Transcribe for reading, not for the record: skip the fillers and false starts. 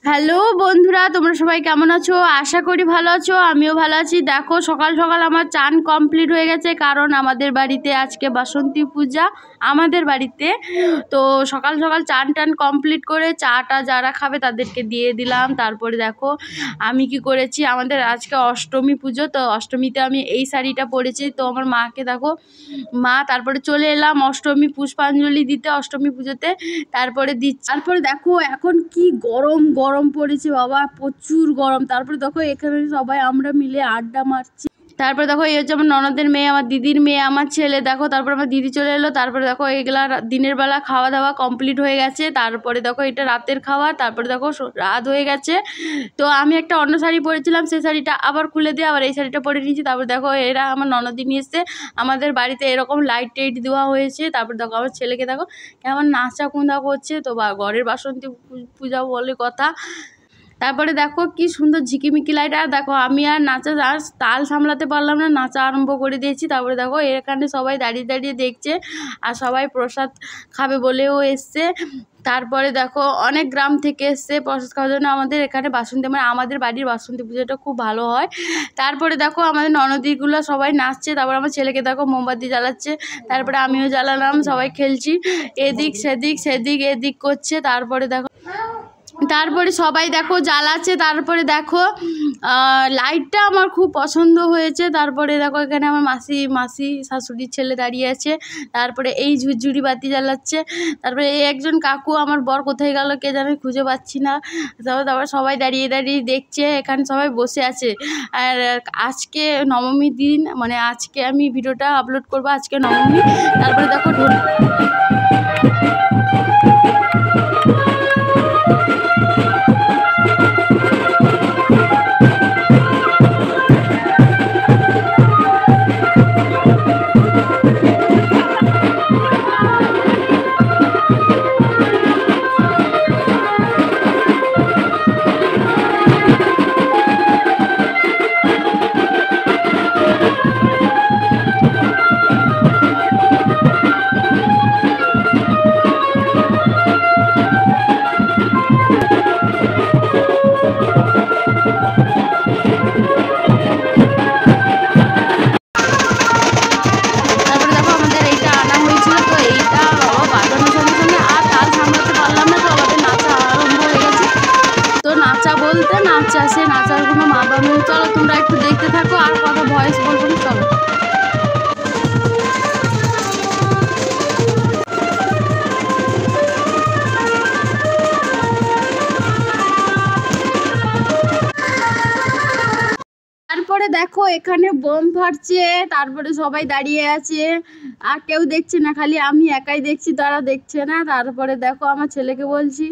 Hello বন্ধুরা, তোমরা সবাই কেমন আছো? আশা করি ভালো আছো। আমিও ভালো আছি। দেখো সকাল সকাল আমার চান কমপ্লিট হয়ে গেছে, কারণ আমাদের বাড়িতে আজকে বাসন্তী পূজা আমাদের বাড়িতে। তো সকাল সকাল চান টান কমপ্লিট করে চাটা যারা খাবে তাদেরকে দিয়ে দিলাম। তারপরে দেখো আমি কি করেছি, আমাদের আজকে অষ্টমী পুজো, তো অষ্টমীতে আমি এই শাড়িটা পরেছি। তো আমার মাকে দেখো তারপরে চলে এলাম অষ্টমী পুষ্পাঞ্জলি দিতে অষ্টমী পুজোতে। তারপরে দেখো এখন কি গরম গরম পড়েছে বাবা, প্রচুর গরম। তারপরে দেখো এখানে সবাই আমরা মিলে আড্ডা মারছি। তারপরে দেখো এই হচ্ছে আমার ননদের মেয়ে, আমার দিদির মেয়ে, আমার ছেলে। দেখো তারপরে আমার দিদি চলে এলো। তারপরে দেখো এগুলা দিনের বেলা খাওয়া দাওয়া কমপ্লিট হয়ে গেছে। তারপরে দেখো এটা রাতের খাওয়া। তারপরে দেখো রাত হয়ে গেছে। তো আমি একটা অন্য শাড়ি পরেছিলাম, সেই শাড়িটা আবার খুলে দিয়ে আবার এই শাড়িটা পরে নিয়েছি। তারপরে দেখো এরা আমার ননদি নিয়ে এসছে, আমাদের বাড়িতে এরকম লাইট টাইট দেওয়া হয়েছে। তারপর দেখো আমার ছেলেকে দেখো কেমন নাচা কুন্দা করছে। তো ঘরের বাসন্তী পূজা বলে কথা। তারপরে দেখো কি সুন্দর ঝিকিমিকি লাইট। আর দেখো আমি আর নাচা আর তাল সামলাতে পারলাম না, নাচা আরম্ভ করে দিয়েছি। তারপরে দেখো এখানে সবাই দাঁড়িয়ে দাঁড়িয়ে দেখছে, আর সবাই প্রসাদ খাবে বলেও এসছে। তারপরে দেখো অনেক গ্রাম থেকে এসছে প্রসাদ খাওয়ার জন্য। আমাদের এখানে আমাদের বাড়ির বাসন্তী পুজোটা খুব ভালো হয়। তারপরে দেখো আমাদের ননদিগুলো সবাই নাচছে। তারপরে আমার ছেলেকে দেখো মোমবাতি জ্বালাচ্ছে, তারপরে আমিও জ্বালালাম, সবাই খেলছি, এদিক সেদিক এদিক করছে। তারপরে সবাই দেখো জ্বালাচ্ছে। তারপরে দেখো লাইটটা আমার খুব পছন্দ হয়েছে। তারপরে দেখো এখানে আমার মাসি শাশুড়ির ছেলে দাঁড়িয়ে আছে। তারপরে এই ঝুরঝুরি বাতি জ্বালাচ্ছে। তারপরে এই একজন কাকু, আমার বর কোথায় গেল কে জানে, খুঁজে পাচ্ছি না। তারপরে সবাই দাঁড়িয়ে দাঁড়িয়ে দেখছে, এখানে সবাই বসে আছে। আর আজকে নবমীর দিন, মানে আজকে আমি ভিডিওটা আপলোড করবো, আজকে নবমী। তারপরে দেখো নাচা, সে নাচার কোনো মা বাবা নেই। চলো তোমরা একটু দেখতে থাকো, আর কথা ভয়েস বলবো না, চলো। তারপরে দেখো এখানে বোম ফাটছে, তারপরে সবাই দাঁড়িয়ে আছে, আর কেউ দেখছে না, খালি আমি একাই দেখছি, তারা দেখছে না। তারপরে দেখো আমার ছেলেকে বলছি